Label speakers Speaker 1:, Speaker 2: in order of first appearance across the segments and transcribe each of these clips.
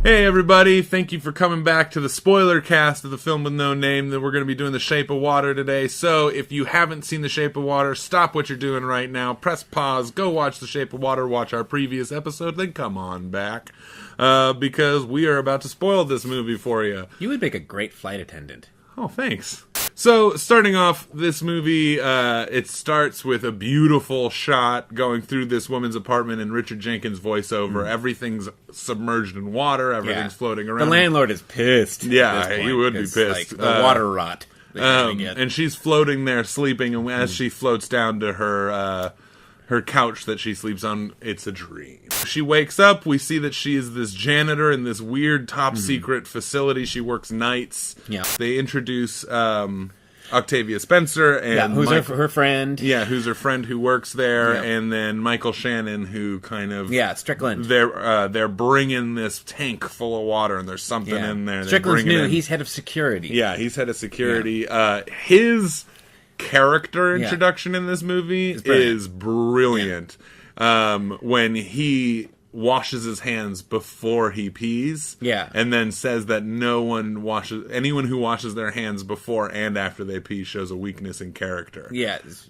Speaker 1: Hey everybody, thank you for coming back to the spoiler cast of the film with no name. That we're going to be doing The Shape of Water today. So if you haven't seen The Shape of Water, stop what you're doing right now, press pause, go watch The Shape of Water, watch our previous episode, then come on back. Because we are about to spoil this movie for you.
Speaker 2: You would make a great flight attendant.
Speaker 1: Oh, thanks. So, starting off this movie, it starts with a beautiful shot going through this woman's apartment and Richard Jenkins' voiceover. Everything's submerged in water. Everything's floating around.
Speaker 2: The landlord is pissed.
Speaker 1: Yeah, he would be pissed.
Speaker 2: Like, the water rot.
Speaker 1: And she's floating there, sleeping, and as she floats down to her couch that she sleeps on, it's a dream. She wakes up, we see that she is this janitor in this weird top-secret facility. She works nights.
Speaker 2: Yeah.
Speaker 1: They introduce Octavia Spencer. And
Speaker 2: who's her friend.
Speaker 1: Yeah, who's her friend who works there.
Speaker 2: Yeah.
Speaker 1: And then Michael Shannon, who kind of...
Speaker 2: Yeah, Strickland.
Speaker 1: They're bringing this tank full of water, and there's something in there.
Speaker 2: Strickland's new. He's head of security.
Speaker 1: Yeah, he's head of security. Yeah. His character introduction in this movie is brilliant. When he washes his hands before he pees, and then says that anyone who washes their hands before and after they pee shows a weakness in character.
Speaker 2: Yeah, it's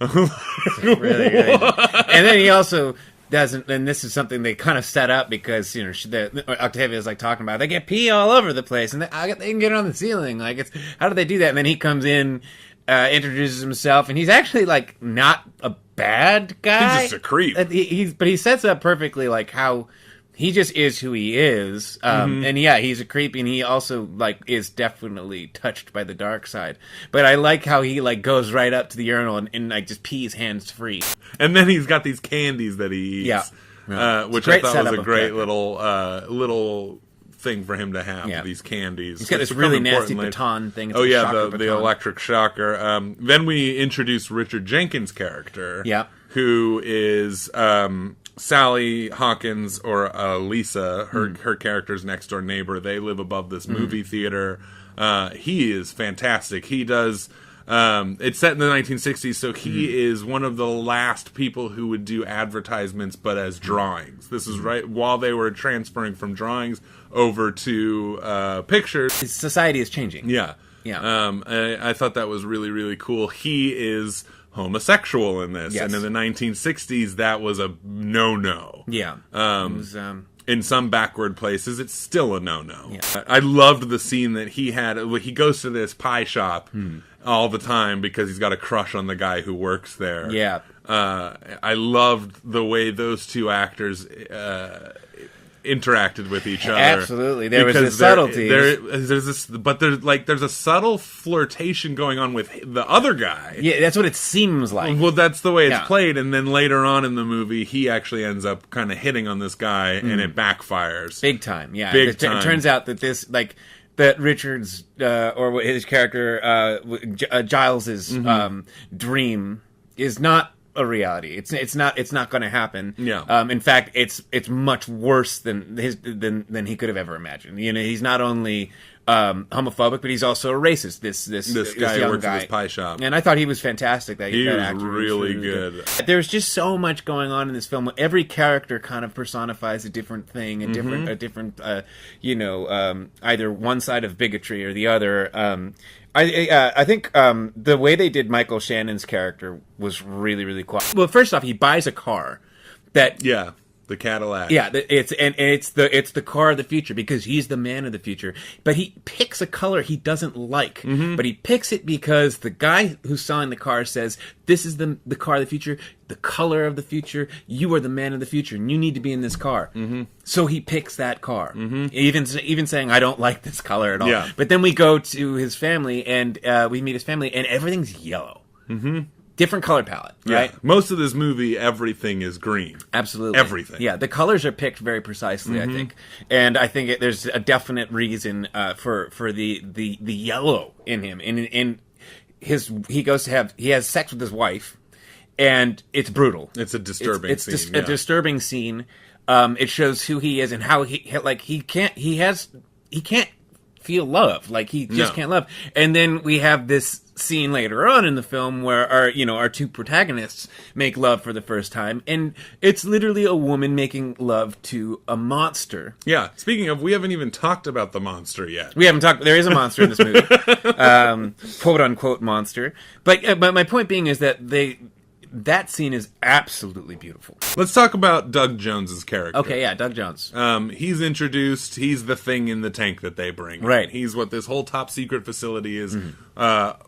Speaker 2: really, really good. And then he also doesn't, and this is something they kind of set up because, you know, Octavia's like talking about, they get pee all over the place, and they can get it on the ceiling. Like, how do they do that? And then he comes in, introduces himself, and he's actually like not a bad guy.
Speaker 1: He's just a creep.
Speaker 2: But he sets up perfectly like how he just is who he is. And yeah, he's a creep, and he also like is definitely touched by the dark side. But I like how he like goes right up to the urinal and like just pees hands free.
Speaker 1: And then he's got these candies that he eats, which I thought was a great little thing for him to have, these candies.
Speaker 2: He's got this really nasty baton thing. It's
Speaker 1: the electric shocker. Then we introduce Richard Jenkins' character, who is Sally Hawkins, or Lisa, her character's next door neighbor. They live above this movie theater. He is fantastic. He does... it's set in the 1960s, so he is one of the last people who would do advertisements, but as drawings. This is right while they were transferring from drawings over to pictures.
Speaker 2: Society is changing.
Speaker 1: Yeah. I thought that was really, really cool. He is homosexual in this, and in the 1960s, that was a no-no.
Speaker 2: Yeah.
Speaker 1: It was, in some backward places, it's still a no-no. Yeah. I loved the scene that he had. He goes to this pie shop all the time because he's got a crush on the guy who works there. Yeah. I loved the way those two actors interacted with each other.
Speaker 2: Absolutely. There was a subtlety.
Speaker 1: There's a subtle flirtation going on with the other guy.
Speaker 2: Yeah, that's what it seems like.
Speaker 1: Well, that's the way it's played, and then later on in the movie, he actually ends up kind of hitting on this guy, and it backfires.
Speaker 2: Big time, yeah.
Speaker 1: Big time.
Speaker 2: It turns out that that Richard's, or his character, Giles's dream is not a reality. It's not going to happen.
Speaker 1: Yeah.
Speaker 2: In fact, it's much worse than he could have ever imagined. You know, he's not only homophobic, but he's also a racist. This
Speaker 1: guy
Speaker 2: young
Speaker 1: works
Speaker 2: guy
Speaker 1: at this pie shop,
Speaker 2: and I thought he was fantastic.
Speaker 1: He was really good.
Speaker 2: There's just so much going on in this film. Every character kind of personifies a different thing, a different either one side of bigotry or the other. I think the way they did Michael Shannon's character was really, really cool. Well, first off, he buys a car that
Speaker 1: the Cadillac.
Speaker 2: Yeah, it's the car of the future because he's the man of the future. But he picks a color he doesn't like. But he picks it because the guy who's selling the car says, "This is the car of the future, the color of the future. You are the man of the future, and you need to be in this car." So he picks that car, even saying, "I don't like this color at all."
Speaker 1: Yeah.
Speaker 2: But then we go to his family, and we meet his family, and everything's yellow. Different color palette, right?
Speaker 1: Yeah. Most of this movie, everything is green.
Speaker 2: Absolutely.
Speaker 1: Everything.
Speaker 2: Yeah, the colors are picked very precisely, I think. And I think there's a definite reason for the yellow in him. He has sex with his wife, and it's brutal.
Speaker 1: It's a disturbing scene.
Speaker 2: It's a disturbing scene. It shows who he is and how he can't feel love. Like, he just can't love. And then we have this scene later on in the film where our two protagonists make love for the first time, and it's literally a woman making love to a monster.
Speaker 1: Yeah. Speaking of, we haven't even talked about the monster yet.
Speaker 2: We haven't talked. There is a monster in this movie, quote unquote monster. But my point being is that that scene is absolutely beautiful.
Speaker 1: Let's talk about Doug Jones's character.
Speaker 2: Okay, yeah, Doug Jones.
Speaker 1: He's introduced. He's the thing in the tank that they bring.
Speaker 2: Right.
Speaker 1: He's what this whole top secret facility is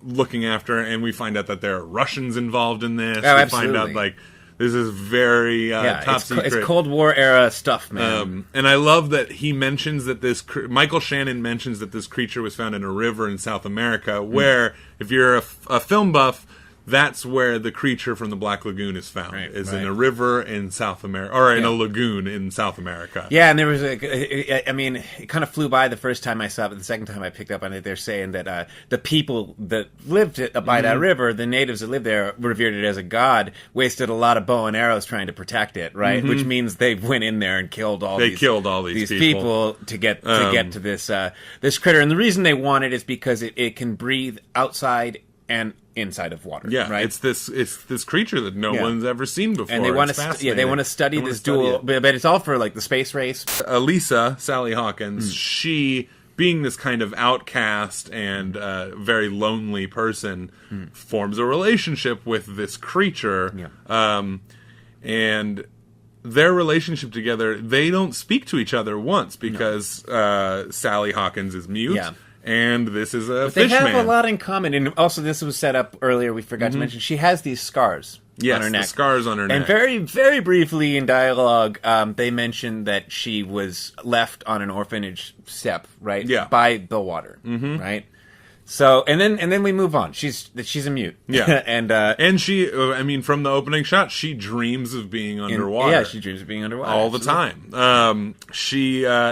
Speaker 1: looking after, and we find out that there are Russians involved in this.
Speaker 2: Oh,
Speaker 1: we
Speaker 2: absolutely.
Speaker 1: find out this is very top secret.
Speaker 2: It's Cold War era stuff, man.
Speaker 1: And I love that he mentions that Michael Shannon mentions that this creature was found in a river in South America, where if you're a film buff, that's where the creature from the Black Lagoon is found, in a river in South America, or in a lagoon in South America.
Speaker 2: Yeah, and there was it kind of flew by the first time I saw it, but the second time I picked up on it, they're saying that the people that lived by that river, the natives that lived there, revered it as a god, wasted a lot of bow and arrows trying to protect it, right? Which means they went in there and killed all these people to get to this critter. And the reason they want it is because it can breathe outside and inside of water.
Speaker 1: Yeah,
Speaker 2: right?
Speaker 1: It's this creature that no one's ever seen before.
Speaker 2: And they want to study this dual, but it's all for like the space race.
Speaker 1: Elisa, Sally Hawkins, she, being this kind of outcast and very lonely person, forms a relationship with this creature. And their relationship together, they don't speak to each other once because Sally Hawkins is mute. Yeah. And this is a fish man.
Speaker 2: They have a lot in common. And also, this was set up earlier, we forgot to mention, she has these scars on her neck.
Speaker 1: The scars on her neck.
Speaker 2: And very, very briefly in dialogue, they mentioned that she was left on an orphanage step, right? Yeah. By the water, right? So, and then we move on. She's a mute.
Speaker 1: Yeah. And she, from the opening shot, she dreams of being underwater.
Speaker 2: She dreams of being underwater.
Speaker 1: All the time.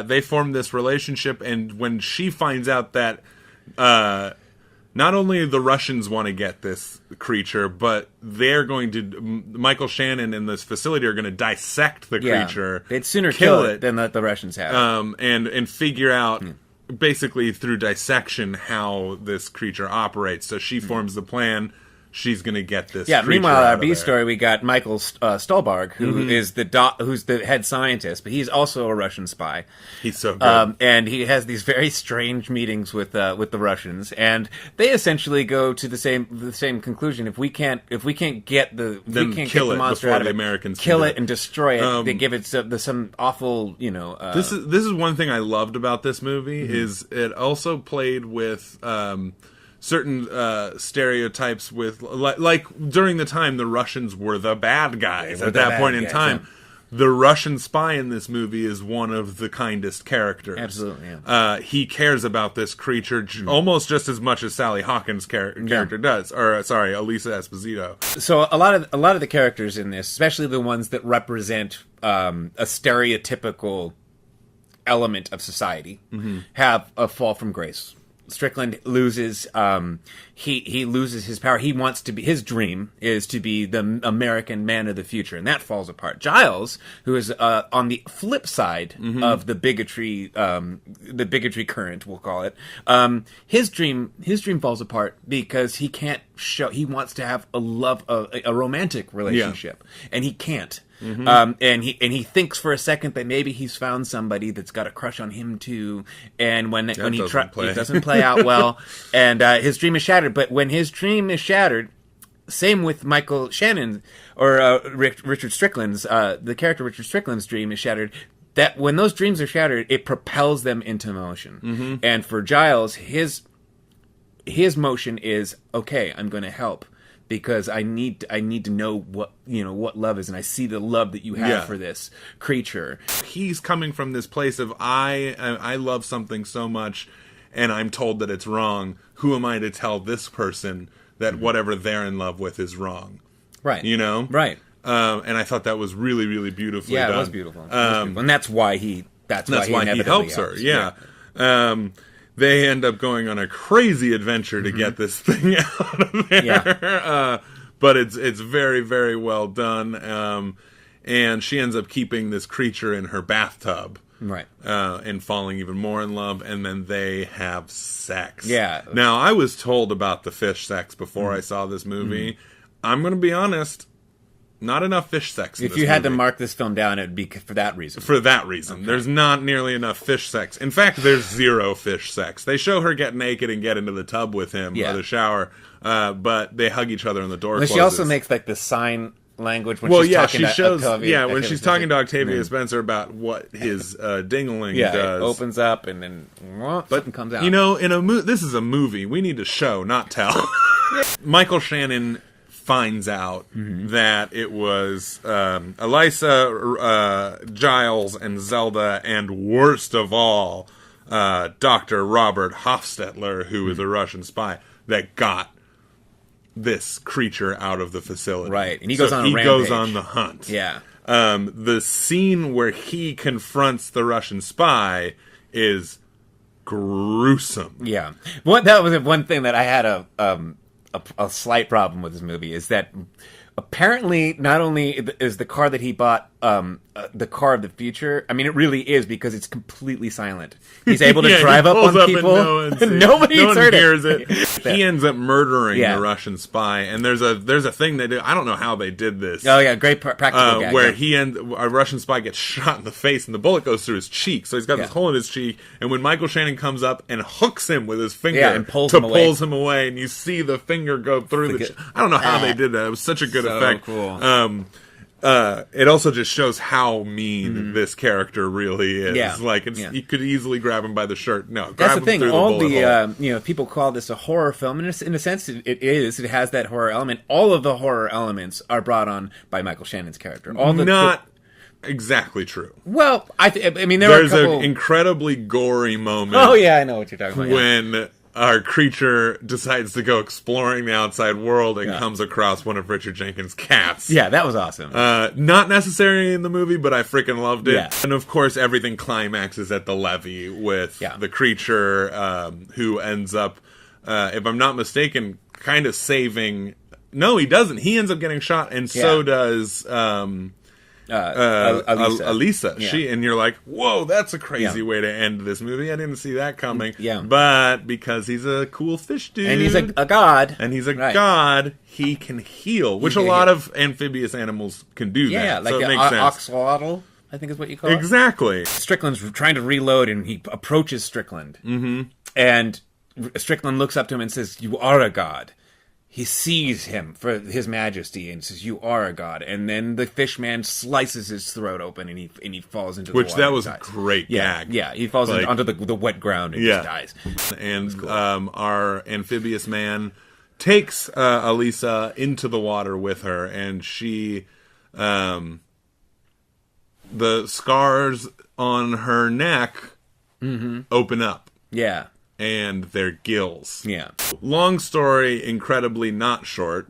Speaker 1: They form this relationship, and when she finds out that, not only the Russians want to get this creature, but they're going to, Michael Shannon and this facility are going to dissect the creature.
Speaker 2: They'd sooner kill it than let the Russians have it.
Speaker 1: And figure out, basically through dissection, how this creature operates. So she forms the plan. She's going to get this. Yeah.
Speaker 2: Meanwhile, our B story, we got Michael Stolbarg, who is who's the head scientist, but he's also a Russian spy.
Speaker 1: He's so good,
Speaker 2: and he has these very strange meetings with the Russians, and they essentially go to the same conclusion. If we can't get the monster out of it,
Speaker 1: Americans
Speaker 2: kill it and destroy it. They give it some awful,
Speaker 1: This is one thing I loved about this movie is it also played with. Certain stereotypes with, like during the time the Russians were the bad guys at that point in time. The Russian spy in this movie is one of the kindest characters.
Speaker 2: Absolutely, yeah.
Speaker 1: He cares about this creature almost just as much as Sally Hawkins' character does. Or, sorry, Elisa Esposito.
Speaker 2: So a lot of the characters in this, especially the ones that represent a stereotypical element of society, have a fall from grace. Strickland loses he loses his power. He wants to be, his dream is to be the American man of the future, and that falls apart. Giles, who is on the flip side of the bigotry current, we'll call it, his dream falls apart because he can't show, he wants to have a romantic relationship, and he can't. And he thinks for a second that maybe he's found somebody that's got a crush on him too, and when he doesn't play out well, and his dream is shattered. But when his dream is shattered, same with Michael Shannon or Richard Strickland's the character Richard Strickland's dream is shattered. That when those dreams are shattered, it propels them into motion. And for Giles, his motion is, okay, I'm going to help. Because I need to know what love is, and I see the love that you have for this creature.
Speaker 1: He's coming from this place of I love something so much, and I'm told that it's wrong. Who am I to tell this person that whatever they're in love with is wrong?
Speaker 2: Right.
Speaker 1: Right. And I thought that was really, really beautifully done.
Speaker 2: It was beautiful. And that's why he
Speaker 1: helps her. Yeah. They end up going on a crazy adventure to get this thing out of there. Yeah. But it's very, very well done. And she ends up keeping this creature in her bathtub.
Speaker 2: Right.
Speaker 1: And falling even more in love, and then they have sex.
Speaker 2: Yeah.
Speaker 1: Now, I was told about the fish sex before I saw this movie. I'm going to be honest, not enough fish sex in
Speaker 2: If
Speaker 1: this
Speaker 2: you had to
Speaker 1: movie.
Speaker 2: mark this film down, it would be for that reason.
Speaker 1: For that reason. Okay. There's not nearly enough fish sex. In fact, there's zero fish sex. They show her get naked and get into the tub with him, or the shower, but they hug each other and the door closes.
Speaker 2: She also makes like the sign language when she's talking to Octavia.
Speaker 1: When she's talking to Octavia Spencer about what his dingling does.
Speaker 2: It opens up and then something comes out.
Speaker 1: You know, this is a movie. We need to show, not tell. Michael Shannon finds out that it was Elisa, Giles, and Zelda, and worst of all, Dr. Robert Hofstetler, who is a Russian spy, that got this creature out of the facility.
Speaker 2: Right, and he goes on a rampage.
Speaker 1: Goes on the hunt.
Speaker 2: Yeah.
Speaker 1: The scene where he confronts the Russian spy is gruesome.
Speaker 2: Yeah. That was one thing that I had a slight problem with this movie, is that apparently not only is the car that he bought the car of the future, I mean, it really is, because it's completely silent. He's able to drive up on people. Nobody hears it.
Speaker 1: He ends up murdering the Russian spy, and there's a thing they do. I don't know how they did this.
Speaker 2: Oh yeah, great practical gag.
Speaker 1: Where a Russian spy gets shot in the face, and the bullet goes through his cheek. So he's got this hole in his cheek, and when Michael Shannon comes up and hooks him with his finger,
Speaker 2: and pulls him away,
Speaker 1: and you see the finger go through the. I don't know how they did that. It was such a good effect.
Speaker 2: Cool.
Speaker 1: It also just shows how mean this character really is.
Speaker 2: Yeah.
Speaker 1: Like, you could easily grab him by the shirt. No,
Speaker 2: that's the thing. All
Speaker 1: the
Speaker 2: people call this a horror film, and in a sense, it is. It has that horror element. All of the horror elements are brought on by Michael Shannon's character.
Speaker 1: Not exactly true.
Speaker 2: Well, I mean, there's
Speaker 1: an incredibly gory moment.
Speaker 2: Oh yeah, I know what you're talking about.
Speaker 1: When our creature decides to go exploring the outside world and comes across one of Richard Jenkins' cats.
Speaker 2: Yeah, that was awesome.
Speaker 1: Not necessary in the movie, but I freaking loved it.
Speaker 2: Yeah.
Speaker 1: And of course, everything climaxes at the levee with the creature who ends up, if I'm not mistaken, kind of saving... No, he doesn't. He ends up getting shot, and so does... Elisa.
Speaker 2: Yeah.
Speaker 1: And you're like, whoa, that's a crazy way to end this movie. I didn't see that coming.
Speaker 2: Yeah.
Speaker 1: But because he's a cool fish dude.
Speaker 2: And he's a god.
Speaker 1: And he's a god, he can heal. Which a lot of amphibious animals can do that.
Speaker 2: Yeah, like
Speaker 1: so it makes sense.
Speaker 2: Axolotl, I think is what you call it.
Speaker 1: Exactly.
Speaker 2: Strickland's trying to reload, and he approaches Strickland. Mm-hmm. And Strickland looks up to him and says, "You are a god." He sees him for his majesty and says, "You are a god." And then the fish man slices his throat open, and he falls into the water.
Speaker 1: Which that was a great gag.
Speaker 2: Yeah, he falls onto the wet ground and just dies.
Speaker 1: And cool. Our amphibious man takes Elisa into the water with her, and she, the scars on her neck open up.
Speaker 2: Yeah.
Speaker 1: And their gills.
Speaker 2: Yeah.
Speaker 1: Long story, incredibly not short.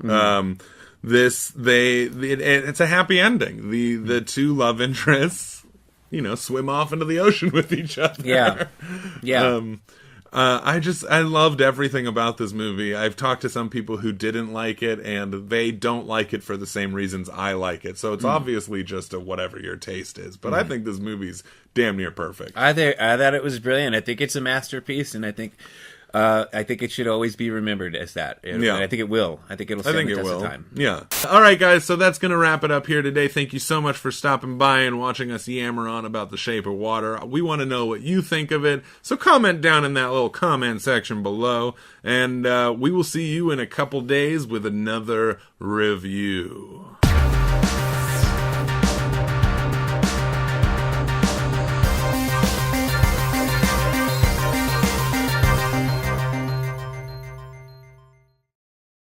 Speaker 1: It's a happy ending. The two love interests, swim off into the ocean with each other.
Speaker 2: Yeah. Yeah.
Speaker 1: I loved everything about this movie. I've talked to some people who didn't like it, and they don't like it for the same reasons I like it. So it's obviously just a whatever your taste is. But I think this movie's damn near perfect.
Speaker 2: I thought it was brilliant. I think it's a masterpiece, and I think it should always be remembered as that. And I think it will. I think it'll stand the test of time.
Speaker 1: Yeah. All right, guys. So that's going to wrap it up here today. Thank you so much for stopping by and watching us yammer on about The Shape of Water. We want to know what you think of it. So comment down in that little comment section below. And we will see you in a couple days with another review.